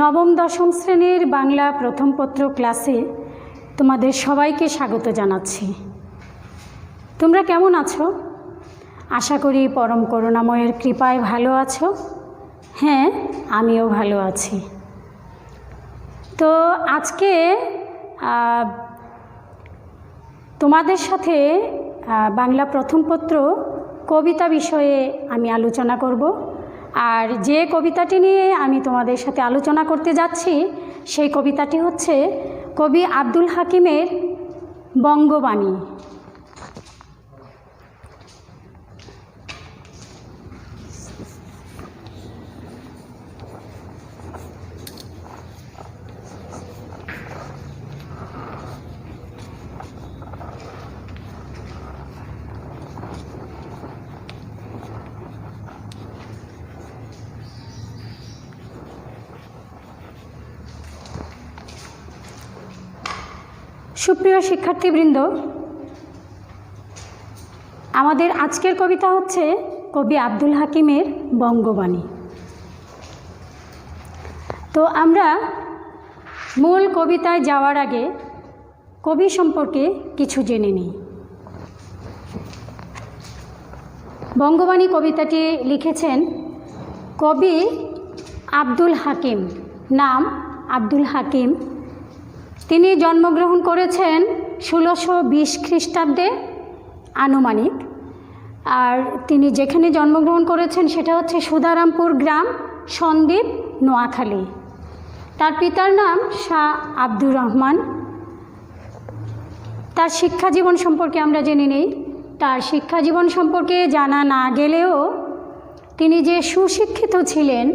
নবম দশম শ্রেণীর বাংলা প্রথম পত্র ক্লাসে তোমাদের সবাইকে স্বাগত জানাচ্ছি। তোমরা কেমন আছো? আশা করি পরম করুণাময়ের কৃপায় ভালো আছো। হ্যাঁ, আমিও ভালো আছি। তো আজকে তোমাদের সাথে বাংলা প্রথম পত্র কবিতা বিষয়ে আমি আলোচনা করব। আর যে কবিতাটি নিয়ে আমি তোমাদের সাথে আলোচনা করতে যাচ্ছি সেই কবিতাটি হচ্ছে কবি আব্দুল হাকিমের বঙ্গবাণী। সুপ্রিয় শিক্ষার্থীবৃন্দ, আমাদের আজকের কবিতা হচ্ছে কবি আব্দুল হাকিমের বঙ্গবাণী। তো আমরা মূল কবিতায় যাওয়ার আগে কবি সম্পর্কে কিছু জেনে নিই। বঙ্গবাণী কবিতাটি লিখেছেন কবি আব্দুল হাকিম, নাম আব্দুল হাকিম। তিনি জন্মগ্রহণ করেছেন 1620 খ্রিস্টাব্দে আনুমানিক। আর তিনি যেখানে জন্মগ্রহণ করেছেন সেটা হচ্ছে সুধারামপুর গ্রাম, সন্দ্বীপ, নোয়াখালী। তার পিতার নাম শাহ আব্দুর রহমান। তার শিক্ষাজীবন সম্পর্কে আমরা জেনে নিই। তার শিক্ষাজীবন সম্পর্কে জানা না গেলেও তিনি যে সুশিক্ষিত ছিলেন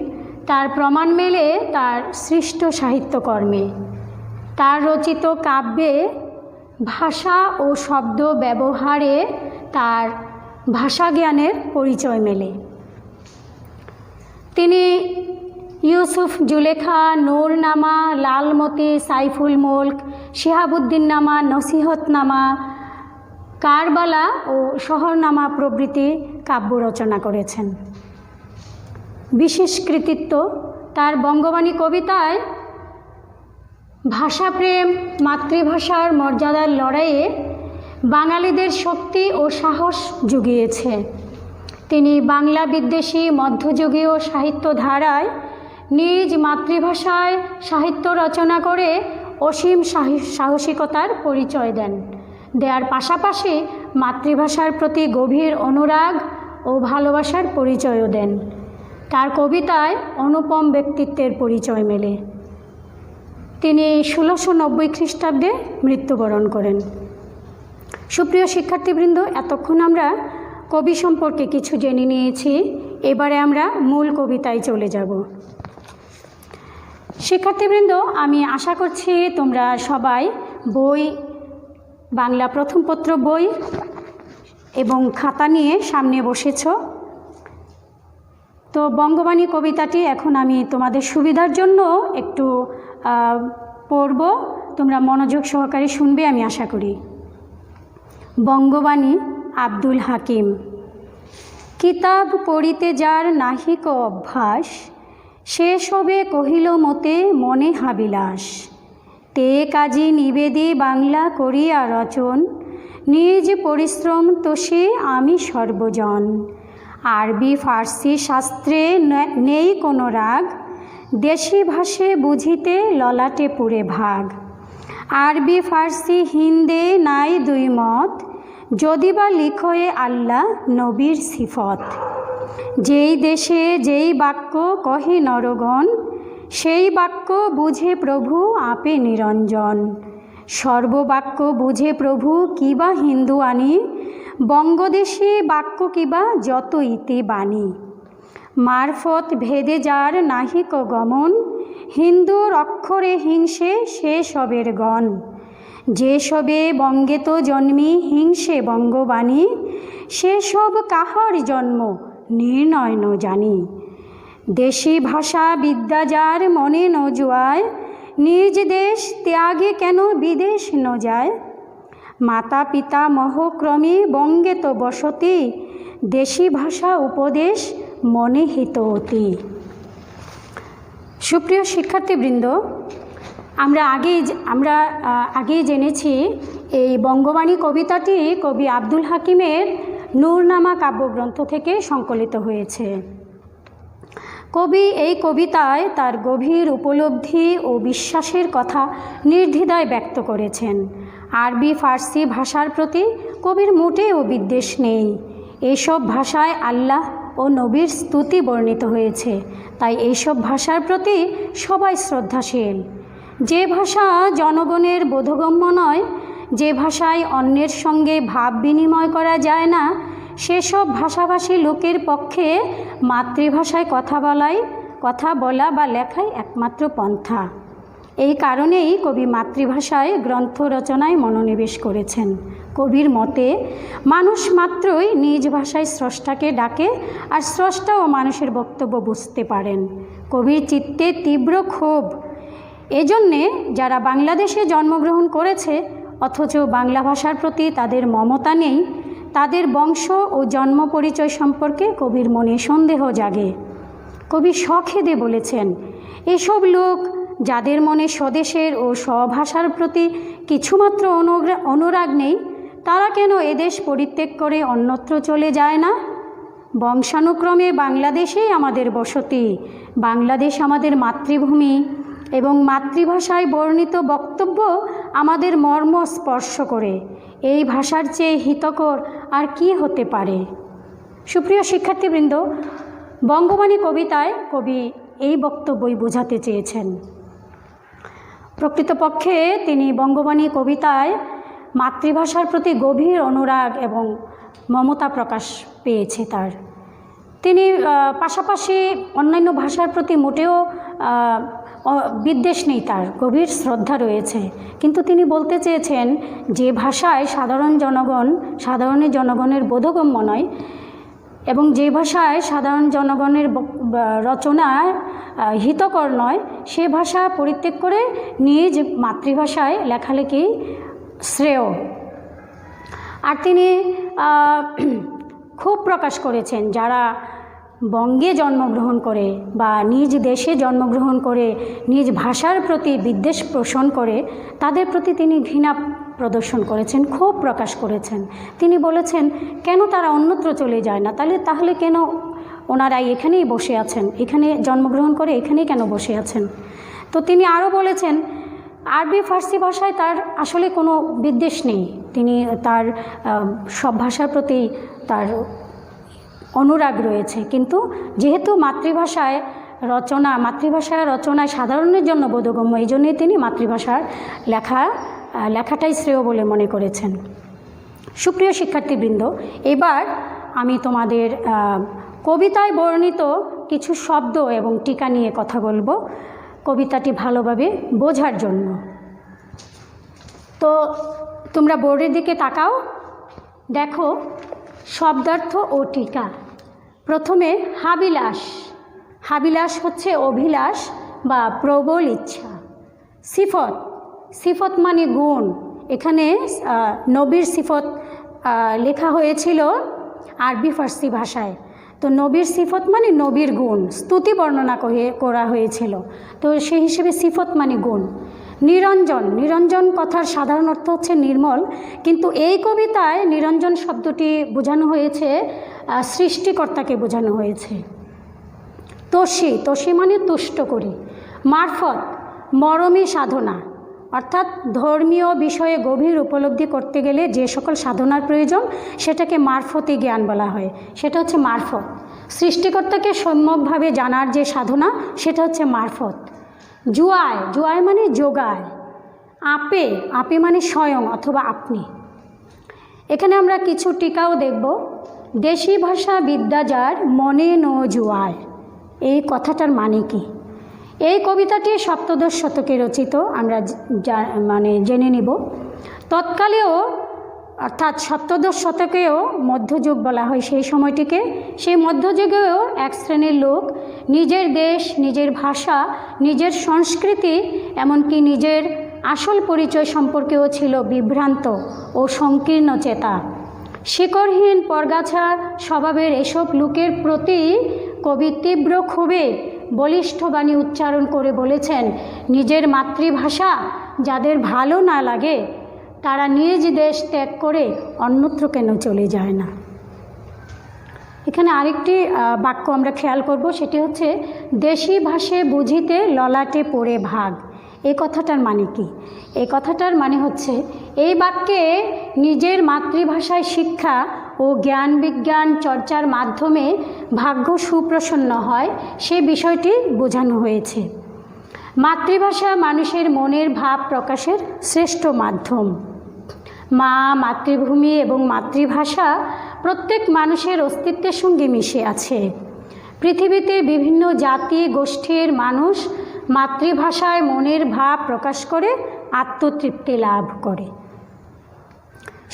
তার প্রমাণ মেলে তার সৃষ্ট সাহিত্যকর্মে। তার রচিত কাব্যে ভাষা ও শব্দ ব্যবহারে তার ভাষাজ্ঞানের পরিচয় মেলে। তিনি ইউসুফ জুলেখা, নূরনামা, লালমতি, সাইফুল মুলক, শিহাবুদ্দিননামা, নসিহতনামা, কারবালা ও শহরনামা প্রভৃতি কাব্য রচনা করেছেন। বিশেষ কৃতিত্ব তার বঙ্গবাণী কবিতায় ভাষাপ্রেম, মাতৃভাষার মর্যাদার লড়াইয়ে বাঙালিদের শক্তি ও সাহস জুগিয়েছে। তিনি বাংলা বিদ্বেষী মধ্যযুগীয় সাহিত্য ধারায় নিজ মাতৃভাষায় সাহিত্য রচনা করে অসীম সাহসিকতার পরিচয় দেওয়ার পাশাপাশি মাতৃভাষার প্রতি গভীর অনুরাগ ও ভালোবাসার পরিচয়ও দেন। তার কবিতায় অনুপম ব্যক্তিত্বের পরিচয় মেলে। তিনি 1690 খ্রিস্টাব্দে মৃত্যুবরণ করেন। সুপ্রিয় শিক্ষার্থীবৃন্দ, এতক্ষণ আমরা কবি সম্পর্কে কিছু জেনে নিয়েছি। এবারে আমরা মূল কবিতায় চলে যাব। শিক্ষার্থীবৃন্দ, আমি আশা করছি তোমরা সবাই বই, বাংলা প্রথম পত্র বই এবং খাতা নিয়ে সামনে বসেছ। তো বঙ্গবাণী কবিতাটি এখন আমি তোমাদের সুবিধার জন্য একটু পড়ব, তোমরা মনোযোগ সহকারে শুনবে আমি আশা করি। বঙ্গবাণী আব্দুল হাকিম। কিতাব পড়িতে যার নাহিক অভ্যাস, সে সবে কহিল মতে মনে হাবিলাস। তে কাজী নিবেদি বাংলা করিয়া রচন, নিজ পরিশ্রম তোষে আমি সর্বজন। আরবি ফার্সি শাস্ত্রে নেই কোনো রাগ, দেশি ভাষে বুঝিতে ললাটে পুরে ভাগ। আরবি ফার্সি হিন্দে নাই দুই মত, যদি বা লিখয়ে আল্লাহ নবীর সিফত। যেই দেশে যেই বাক্য কহে নরগণ, সেই বাক্য বুঝে প্রভু আপে নিরঞ্জন। সর্ববাক্য বুঝে প্রভু কিবা হিন্দু আনি, বঙ্গদেশে বাক্য কিবা যত ইতি বাণী। মারফত ভেদে যার নাহিক গমন, হিন্দুর অক্ষরে হিংসে সে সবের গণ। যে সবে বঙ্গে তো জন্মি হিংসে বঙ্গবাণী, সে সব কাহার জন্ম নির্ণয় ন জানি। দেশি ভাষা বিদ্যা যার মনে ন জোয়ায়, নিজ দেশ ত্যাগে কেন বিদেশ ন যায়। মাতা পিতা মহক্রমে বঙ্গে তো বসতি, দেশি ভাষা উপদেশ মনে হিত অতি। সুপ্রিয় শিক্ষার্থীবৃন্দ, আমরা আগেই জেনেছি এই বঙ্গবাণী কবিতাটি কবি আব্দুল হাকিমের নূরনামা কাব্যগ্রন্থ থেকে সংকলিত হয়েছে। কবি এই কবিতায় তার গভীর উপলব্ধি ও বিশ্বাসের কথা নির্দ্বিধায় ব্যক্ত করেছেন। আরবি ফার্সি ভাষার প্রতি কবির মোটেও বিদ্বেষ নেই। এইসব ভাষায় আল্লাহ ও নবীর স্তুতি বর্ণিত হয়েছে, তাই এইসব ভাষার প্রতি সবাই শ্রদ্ধাশীল। যে ভাষা জনগণের বোধগম্য নয়, যে ভাষায় অন্যের সঙ্গে ভাব বিনিময় করা যায় না, সেসব ভাষাভাষী লোকের পক্ষে মাতৃভাষায় কথা বলা বা লেখাই একমাত্র পন্থা। এই কারণেই কবি মাতৃভাষায় গ্রন্থ রচনায় মনোনিবেশ করেছেন। কবির মতে মানুষ মাত্রই নিজ ভাষায় স্রষ্টাকে ডাকে, আর স্রষ্টাও মানুষের বক্তব্য বুঝতে পারেন। কবির চিত্তে তীব্র ক্ষোভ এজন্যে যারা বাংলাদেশে জন্মগ্রহণ করেছে অথচ বাংলা ভাষার প্রতি তাদের মমতা নেই, তাদের বংশ ও জন্ম পরিচয় সম্পর্কে কবির মনে সন্দেহ জাগে। কবি সখেদে বলেছেন, এসব লোক যাদের মনে স্বদেশের ও স্বভাষার প্রতি কিছুমাত্র অনুরাগ নেই, তারা কেন এদেশ পরিত্যাগ করে অন্যত্র চলে যায় না? বংশানুক্রমে বাংলাদেশেই আমাদের বসতি, বাংলাদেশ আমাদের মাতৃভূমি এবং মাতৃভাষায় বর্ণিত বক্তব্য আমাদের মর্ম স্পর্শ করে। এই ভাষার চেয়ে হিতকর আর কি হতে পারে? সুপ্রিয় শিক্ষার্থীবৃন্দ, বঙ্গবাণী কবিতায় কবি এই বক্তব্যই বোঝাতে চেয়েছেন। প্রকৃতপক্ষে তিনি বঙ্গবাণী কবিতায় মাতৃভাষার প্রতি গভীর অনুরাগ এবং মমতা প্রকাশ পেয়েছে তার। তিনি পাশাপাশি অন্যান্য ভাষার প্রতি মোটেও বিদ্বেষ নেই, তার গভীর শ্রদ্ধা রয়েছে। কিন্তু তিনি বলতে চেয়েছেন যে ভাষায় সাধারণ জনগণের বোধগম্য নয় এবং যে ভাষায় সাধারণ জনগণের রচনা হিতকর নয়, সে ভাষা পরিত্যাগ করে নিজ মাতৃভাষায় লেখালেখি শ্রেয়। আর তিনি ক্ষোভ প্রকাশ করেছেন যারা বঙ্গে জন্মগ্রহণ করে বা নিজ দেশে জন্মগ্রহণ করে নিজ ভাষার প্রতি বিদ্বেষ পোষণ করে, তাদের প্রতি তিনি ঘৃণা প্রদর্শন করেছেন, ক্ষোভ প্রকাশ করেছেন। তিনি বলেছেন, কেন তারা অন্যত্র চলে যায় না? তাহলে কেন ওনারা এখানেই বসে আছেন, এখানে জন্মগ্রহণ করে এখানেই কেন বসে আছেন? তো তিনি আরও বলেছেন, আরবি ফার্সি ভাষায় তার আসলে কোনো বিদ্বেষ নেই, তিনি তার সব ভাষার প্রতি তার অনুরাগ রয়েছে, কিন্তু যেহেতু মাতৃভাষায় রচনায় সাধারণের জন্য বোধগম্য, এই জন্যই তিনি মাতৃভাষার লেখাটাই শ্রেয় বলে মনে করেছেন। সুপ্রিয় শিক্ষার্থীবৃন্দ, এবার আমি তোমাদের কবিতায় বর্ণিত কিছু শব্দ এবং টিকা নিয়ে কথা বলবো কবিতাটি ভালোভাবে বোঝার জন্য। তো তোমরা বোর্ডের দিকে তাকাও, দেখো শব্দার্থ ও টিকা। প্রথমে হাবিলাস। হাবিলাস হচ্ছে অভিলাষ বা প্রবল ইচ্ছা। সিফত মানে গুণ। এখানে নবীর সিফত লেখা হয়েছিল আরবি ফার্সি ভাষায়। তো নবীর সিফত মানে নবীর গুণ, স্তুতি বর্ণনা করা হয়েছিল, তো সেই হিসেবে সিফত মানে গুণ। নিরঞ্জন কথার সাধারণ অর্থ হচ্ছে নির্মল, কিন্তু এই কবিতায় নিরঞ্জন শব্দটি বোঝানো হয়েছে সৃষ্টিকর্তাকে বোঝানো হয়েছে। তোষী মানে তুষ্ট করি। মারফত মরমী সাধনা, অর্থাৎ ধর্মীয় বিষয়ে গভীর উপলব্ধি করতে গেলে যে সকল সাধনার প্রয়োজন সেটাকে মারফতি জ্ঞান বলা হয়, সেটা হচ্ছে মারফত। সৃষ্টিকর্তাকে সম্যকভাবে জানার যে সাধনা সেটা হচ্ছে মারফত। জুয়ায় মানে যোগায়। আপে মানে স্বয়ং অথবা আপনি। এখানে আমরা কিছু টিকাও দেখব। দেশি ভাষা বিদ্যা যার মনে নো জুয়ায়, এই কথাটার মানে কি? এই কবিতাটি সপ্তদশ শতকে রচিত, আমরা জেনে নিব। তৎকালেও অর্থাৎ সপ্তদশ শতকেও মধ্যযুগ বলা হয় সেই সময়টিকে। সেই মধ্যযুগেও এক শ্রেণীর লোক নিজের দেশ, নিজের ভাষা, নিজের সংস্কৃতি, এমনকি নিজের আসল পরিচয় সম্পর্কেও ছিল বিভ্রান্ত ও সংকীর্ণ চেতা। শিকড়হীন পরগাছা স্বভাবের এসব লোকের প্রতি কবি তীব্র ক্ষোভে বলিষ্ঠ বাণী উচ্চারণ করে বলেছেন, নিজের মাতৃভাষা যাদের ভালো না লাগে তারা নিজ দেশ ত্যাগ করে অন্যত্র কেন চলে যায় না। এখানে আরেকটি বাক্য আমরা খেয়াল করব, সেটি হচ্ছে দেশি ভাষে বুঝিতে ললাটে পড়ে ভাগ। এই কথাটার মানে কি? এই কথাটার মানে হচ্ছে এই বাক্যে নিজের মাতৃভাষায় শিক্ষা ও জ্ঞান বিজ্ঞান চর্চার মাধ্যমে ভাগ্য সুপ্রসন্ন হয়, সে বিষয়টি বোঝানো হয়েছে। মাতৃভাষা মানুষের মনের ভাব প্রকাশের শ্রেষ্ঠ মাধ্যম। মা, মাতৃভূমি এবং মাতৃভাষা প্রত্যেক মানুষের অস্তিত্বের সঙ্গে মিশে আছে। পৃথিবীতে বিভিন্ন জাতি গোষ্ঠীর মানুষ মাতৃভাষায় মনের ভাব প্রকাশ করে আত্মতৃপ্তি লাভ করে।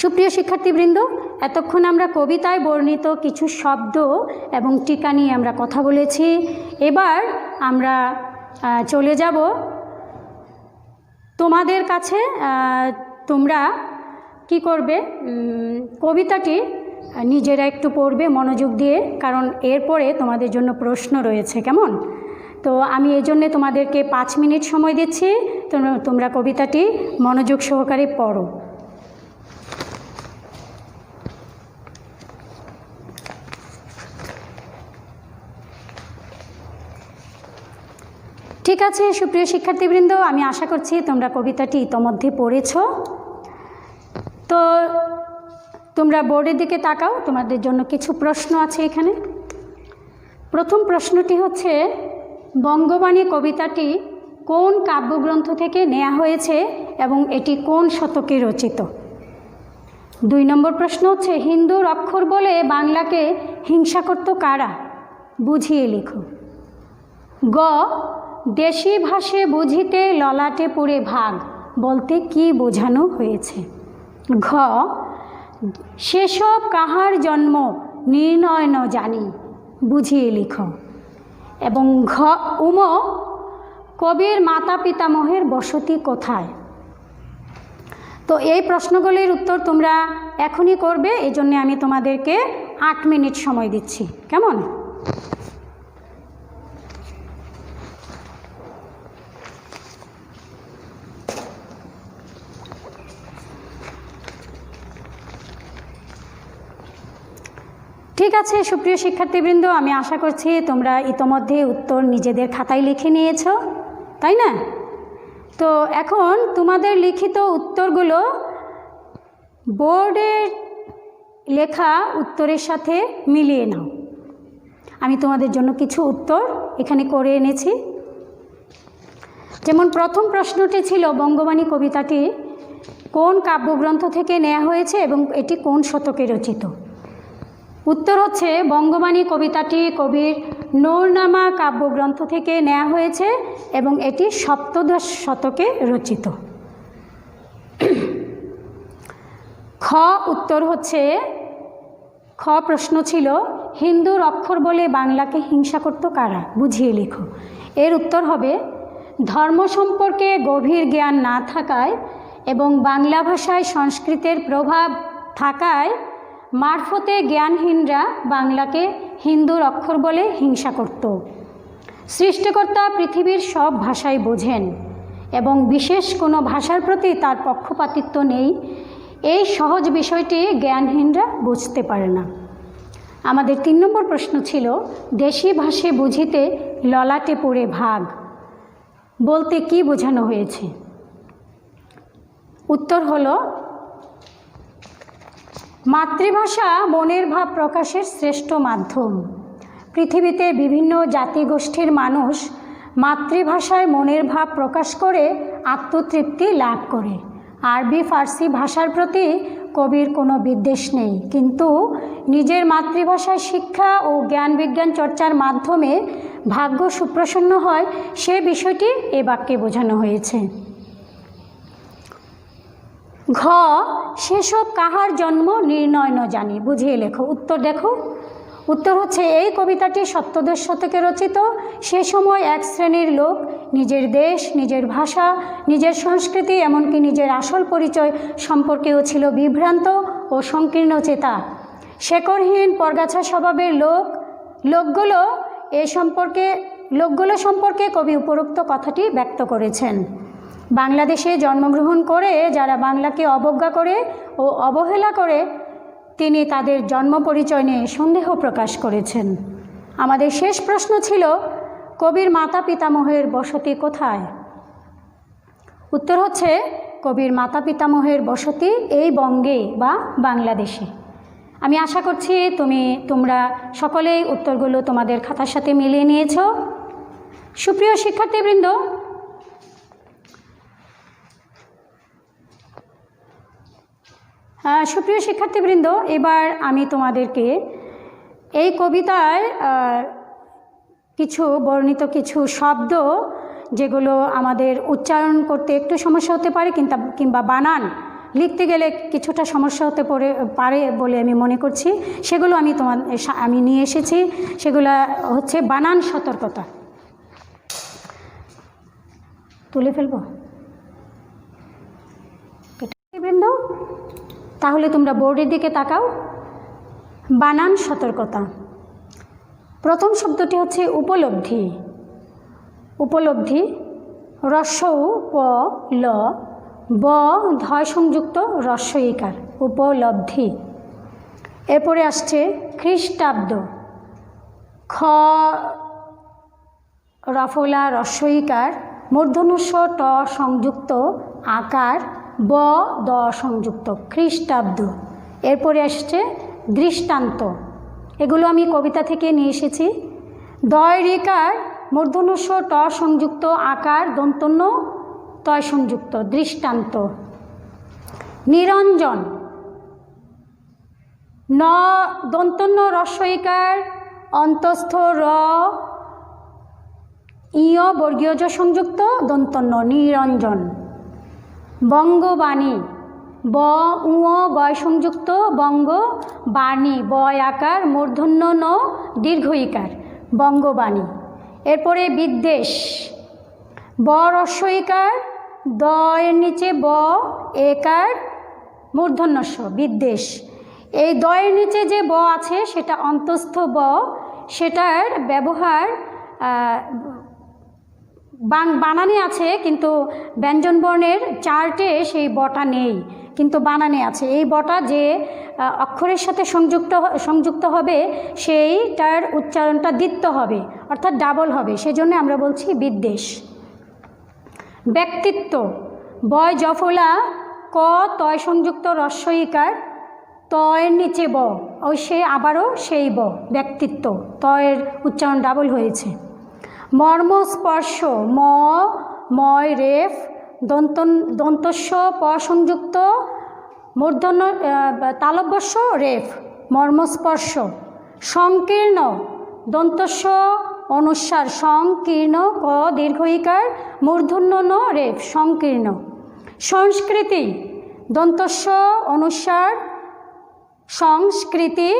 সুপ্রিয় শিক্ষার্থীবৃন্দ, এতক্ষণ আমরা কবিতায় বর্ণিত কিছু শব্দ এবং টিকা নিয়ে আমরা কথা বলেছি। এবার আমরা চলে যাব তোমাদের কাছে। তোমরা কি করবে, কবিতাটি নিজেরা একটু পড়বে মনোযোগ দিয়ে, কারণ এরপরে তোমাদের জন্য প্রশ্ন রয়েছে, কেমন? তো আমি এই জন্যে তোমাদেরকে 5 মিনিট সময় দিচ্ছি, তোমরা কবিতাটি মনোযোগ সহকারে পড়ো। ঠিক আছে সুপ্রিয় শিক্ষার্থীবৃন্দ, আমি আশা করছি তোমরা কবিতাটি ইতোমধ্যে পড়েছ। তো তোমরা বোর্ডের দিকে তাকাও, তোমাদের জন্য কিছু প্রশ্ন আছে এখানে। প্রথম প্রশ্নটি হচ্ছে, বঙ্গবাণী কবিতাটি কোন কাব্যগ্রন্থ থেকে নেওয়া হয়েছে এবং এটি কোন শতকে রচিত? 2 নম্বর প্রশ্ন হচ্ছে, হিন্দুর অক্ষর বলে বাংলাকে হিংসা করত কারা? বুঝিয়ে লিখো। গ, দেশি ভাষে বুঝিতে ললাটে পড়ে ভাগ বলতে কি বোঝানো হয়েছে? ঘ, সেসব কাহার জন্ম নির্ণয় ন জানি, বুঝিয়ে লিখো। এবং ঘ, উম, কবির মাতা পিতামহের বসতি কোথায়? তো এই প্রশ্নগুলির উত্তর তোমরা এখনই করবে, এই জন্য আমি তোমাদেরকে 8 মিনিট সময় দিচ্ছি, কেমন? ঠিক আছে সুপ্রিয় শিক্ষার্থীবৃন্দ, আমি আশা করছি তোমরা ইতোমধ্যে উত্তর নিজেদের খাতায় লিখে নিয়েছো, তাই না? তো এখন তোমাদের লিখিত উত্তরগুলো বোর্ডের লেখা উত্তরের সাথে মিলিয়ে নাও। আমি তোমাদের জন্য কিছু উত্তর এখানে করে এনেছি। যেমন প্রথম প্রশ্নটি ছিল, বঙ্গবাণী কবিতাটি কোন কাব্যগ্রন্থ থেকে নেওয়া হয়েছে এবং এটি কোন শতকে রচিত? উত্তর হচ্ছে, বঙ্গবাণী কবিতাটি কবির নূরনামা কাব্যগ্রন্থ থেকে নেওয়া হয়েছে এবং এটি 7ম শতকে রচিত। খ, উত্তর হচ্ছে, খ প্রশ্ন ছিল, হিন্দুর অক্ষর বলে বাংলাকে হিংসা করত কারা? বুঝিয়ে লিখো। এর উত্তর হবে, ধর্ম সম্পর্কে গভীর জ্ঞান না থাকায় এবং বাংলা ভাষায় সংস্কৃতের প্রভাব থাকায় মারফতে জ্ঞানহীনরা বাংলাকে হিন্দুর অক্ষর বলে হিংসা করত। সৃষ্টিকর্তা পৃথিবীর সব ভাষাই বোঝেন এবং বিশেষ কোনো ভাষার প্রতি তার পক্ষপাতিত্ব নেই, এই সহজ বিষয়টি জ্ঞানহীনরা বুঝতে পারে না। আমাদের 3 নম্বর প্রশ্ন ছিল, দেশি ভাষে বুঝিতে ললাটে পড়ে ভাগ বলতে কি বোঝানো হয়েছে? উত্তর হলো, মাতৃভাষা মনের ভাব প্রকাশের শ্রেষ্ঠ মাধ্যম। পৃথিবীতে বিভিন্ন জাতিগোষ্ঠীর মানুষ মাতৃভাষায় মনের ভাব প্রকাশ করে আত্মতৃপ্তি লাভ করে। আরবি ফার্সি ভাষার প্রতি কবির কোনো বিদ্বেষ নেই, কিন্তু নিজের মাতৃভাষায় শিক্ষা ও জ্ঞান বিজ্ঞান চর্চার মাধ্যমে ভাগ্য সুপ্রসন্ন হয়, সে বিষয়টি এ বাক্যে বোঝানো হয়েছে। ঘ, সেসব কাহার জন্ম নির্ণয় ন জানি, বুঝিয়ে লেখো। উত্তর দেখো, উত্তর হচ্ছে, এই কবিতাটি 7ম শতকে রচিত। সে সময় এক শ্রেণীর লোক নিজের দেশ, নিজের ভাষা, নিজের সংস্কৃতি, এমনকি নিজের আসল পরিচয় সম্পর্কেও ছিল বিভ্রান্ত ও সংকীর্ণ চেতা। শেকড়হীন পরগাছা স্বভাবের লোকগুলো এ সম্পর্কে লোকগুলো সম্পর্কে কবি উপরোক্ত কথাটি ব্যক্ত করেছেন। বাংলাদেশে জন্মগ্রহণ করে যারা বাংলাকে অবজ্ঞা করে ও অবহেলা করে, তিনি তাদের জন্ম পরিচয় নিয়ে সন্দেহ প্রকাশ করেছেন। আমাদের শেষ প্রশ্ন ছিল, কবির মাতা পিতামহের বসতি কোথায়? উত্তর হচ্ছে, কবির মাতা পিতামহের বসতি এই বঙ্গে বা বাংলাদেশে। আমি আশা করছি তোমরা সকলেই উত্তরগুলো তোমাদের খাতার সাথে মিলিয়ে নিয়েছ। সুপ্রিয় শিক্ষার্থীবৃন্দ, এবার আমি তোমাদেরকে এই কবিতায় বর্ণিত কিছু শব্দ, যেগুলো আমাদের উচ্চারণ করতে একটু সমস্যা হতে পারে কিংবা বানান লিখতে গেলে কিছুটা সমস্যা হতে পারে বলে আমি মনে করছি, সেগুলো আমি নিয়ে এসেছি। সেগুলো হচ্ছে বানান সতর্কতা। তুলে ফেলবো বৃন্দ, তাহলে তোমরা বোর্ডের দিকে তাকাও। বানান সতর্কতা। প্রথম শব্দটি হচ্ছে উপলব্ধি। উপলব্ধি, রস্বউ প ল ব ধয় সংযুক্ত রস্ব ইকার, উপলব্ধি। এরপরে আসছে খ্রিস্টাব্দ, খ রফলা রস্ব ইকার, মূর্ধন্য ট সংযুক্ত আকার, ব দ সংযুক্ত, খ্রিস্টাব্দ। এরপরে আসছে দৃষ্টান্ত। এগুলো আমি কবিতা থেকে নিয়ে এসেছি। দয় রিকার, মূর্ধন্য ট সংযুক্ত আকার, দন্তন্য তয় সংযুক্ত, দৃষ্টান্ত। নিরঞ্জন, ন দন্তন্য রস্ব ইকার, অন্তস্থ র ইয় বর্গীয়জ সংযুক্ত, দন্তন্য, নিরঞ্জন। বঙ্গবাণী, ব উঁ বয় সংযুক্ত বঙ্গ, বাণী বয় আকার, মূর্ধন্য ন দীর্ঘ ইকার, বঙ্গবাণী। এরপরে বিদ্বেষ, ব রস্ব ইকার, দয়ের নিচে ব একার, মূর্ধন্য স, বিদ্বেষ। এই দয়ের নিচে যে ব আছে সেটা অন্তস্থ ব, সেটার ব্যবহার বানানে আছে, কিন্তু ব্যঞ্জনবর্ণের চার্টে সেই বটা নেই, কিন্তু বানানে আছে। এই বটা যে অক্ষরের সাথে সংযুক্ত হবে সেইটার উচ্চারণটা দ্বিত্ব হবে, অর্থাৎ ডাবল হবে, সেজন্য আমরা বলছি বিদ্বেষ। ব্যক্তিত্ব, বয় জফলা ক তয় সংযুক্ত রস্ব ইকার, তয়ের নিচে ব, আবারও সেই ব, ব্যক্তিত্ব, তয়ের উচ্চারণ ডাবল হয়েছে। মর্মস্পর্শ, ম ময় রেফ, দন্তস্ব প সংযুক্ত মূর্ধন্য তালব্যস্য রেফ, মর্মস্পর্শ। সংকীর্ণ, দন্তস্ব অনুস্বার, সংকীর্ণ ক দীর্ঘ ইকার, মূর্ধন্য ন রেফ, সংকীর্ণ। সংস্কৃতি, দন্তস্ব অনুস্বার, সংস্কৃতি,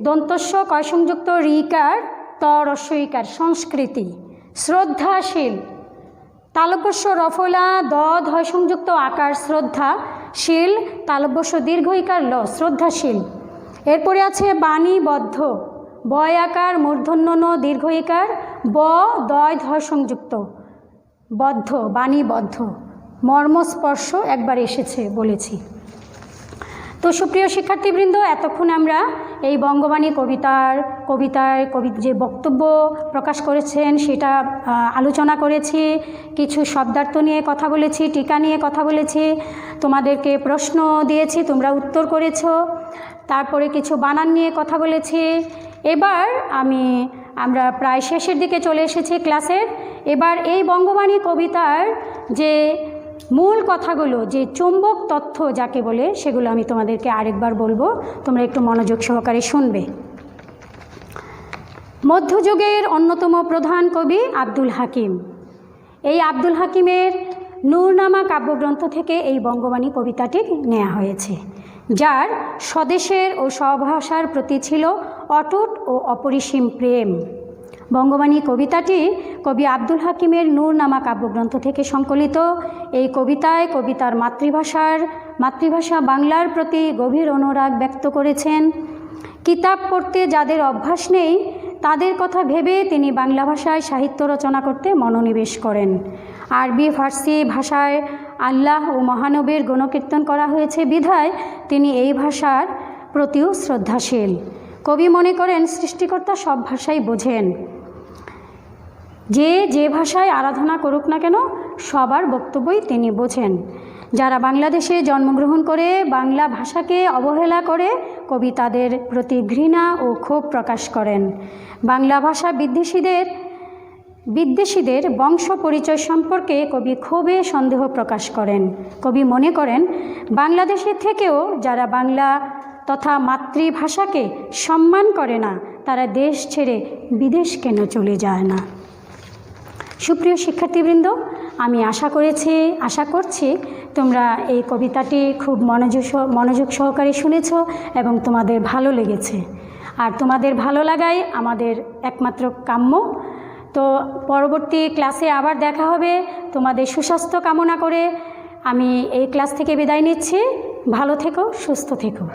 দন্তস্ব কয় সংযুক্ত রিকার, ত রস্ব ইকার, সংস্কৃতি। শ্রদ্ধাশীল, তালব্যস্য রফলা দ ধয় সংযুক্ত আকার, শ্রদ্ধা, শীল তালব্যস্য দীর্ঘ ইকার ল, শ্রদ্ধাশীল। এরপরে আছে বাণীবদ্ধ, বয় আকার, মূর্ধন্য ন দীর্ঘ ইকার, ব দয় ধয় সংযুক্ত, বদ্ধ, বাণীবদ্ধ। মর্মস্পর্শ একবার এসেছে বলেছি। তো সুপ্রিয় শিক্ষার্থীবৃন্দ, এতক্ষণ আমরা এই বঙ্গবাণী কবি যে বক্তব্য প্রকাশ করেছেন সেটা আলোচনা করেছি, কিছু শব্দার্থ নিয়ে কথা বলেছি, টিকা নিয়ে কথা বলেছি, তোমাদেরকে প্রশ্ন দিয়েছি, তোমরা উত্তর করেছ, তারপরে কিছু বানান নিয়ে কথা বলেছি। এবার আমরা প্রায় শেষের দিকে চলে এসেছি ক্লাসের। এবার এই বঙ্গবাণী কবিতার যে মূল কথাগুলো, যে চুম্বক তথ্য যাকে বলে, সেগুলো আমি তোমাদেরকে আরেকবার বলবো, তোমরা একটু মনোযোগ সহকারে শুনবে। মধ্যযুগের অন্যতম প্রধান কবি আব্দুল হাকিম। এই আব্দুল হাকিমের নূরনামা কাব্যগ্রন্থ থেকে এই বঙ্গবাণী কবিতাটি নেওয়া হয়েছে, যার স্বদেশের ও স্বভাষার প্রতি ছিল অটুট ও অপরিসীম প্রেম। বঙ্গবাণী কবিতাটি কবি আব্দুল হাকিমের নূরনামা কাব্যগ্রন্থ থেকে সংকলিত। এই কবিতায় কবিতার মাতৃভাষা বাংলার প্রতি গভীর অনুরাগ ব্যক্ত করেছেন। কিতাব পড়তে যাদের অভ্যাস নেই তাদের কথা ভেবে তিনি বাংলা ভাষায় সাহিত্য রচনা করতে মনোনিবেশ করেন। আরবি ফার্সি ভাষায় আল্লাহ ও মহানবীর গুণকীর্তন করা হয়েছে বিধায় তিনি এই ভাষার প্রতিও শ্রদ্ধাশীল। কবি মনে করেন সৃষ্টিকর্তা সব ভাষাই বোঝেন, যে ভাষায় আরাধনা করুক না কেন সবার বক্তব্যই তিনি বোঝেন। যারা বাংলাদেশে জন্মগ্রহণ করে বাংলা ভাষাকে অবহেলা করে কবি তাদের প্রতি ঘৃণা ও ক্ষোভ প্রকাশ করেন। বাংলা ভাষা বিদ্বেষীদের বংশ পরিচয় সম্পর্কে কবি ক্ষোভে সন্দেহ প্রকাশ করেন। কবি মনে করেন বাংলাদেশের থেকেও যারা বাংলা তথা মাতৃভাষাকে সম্মান করে না তারা দেশ ছেড়ে বিদেশ কেন চলে যায় না। সুপ্রিয় শিক্ষার্থীবৃন্দ, আমি আশা করছি তোমরা এই কবিতাটি খুব মনোযোগ সহকারে শুনেছ এবং তোমাদের ভালো লেগেছে। আর তোমাদের ভালো লাগাই আমাদের একমাত্র কাম্য। তো পরবর্তী ক্লাসে আবার দেখা হবে। তোমাদের সুস্বাস্থ্য কামনা করে আমি এই ক্লাস থেকে বিদায় নিচ্ছি। ভালো থেকো, সুস্থ থেকো।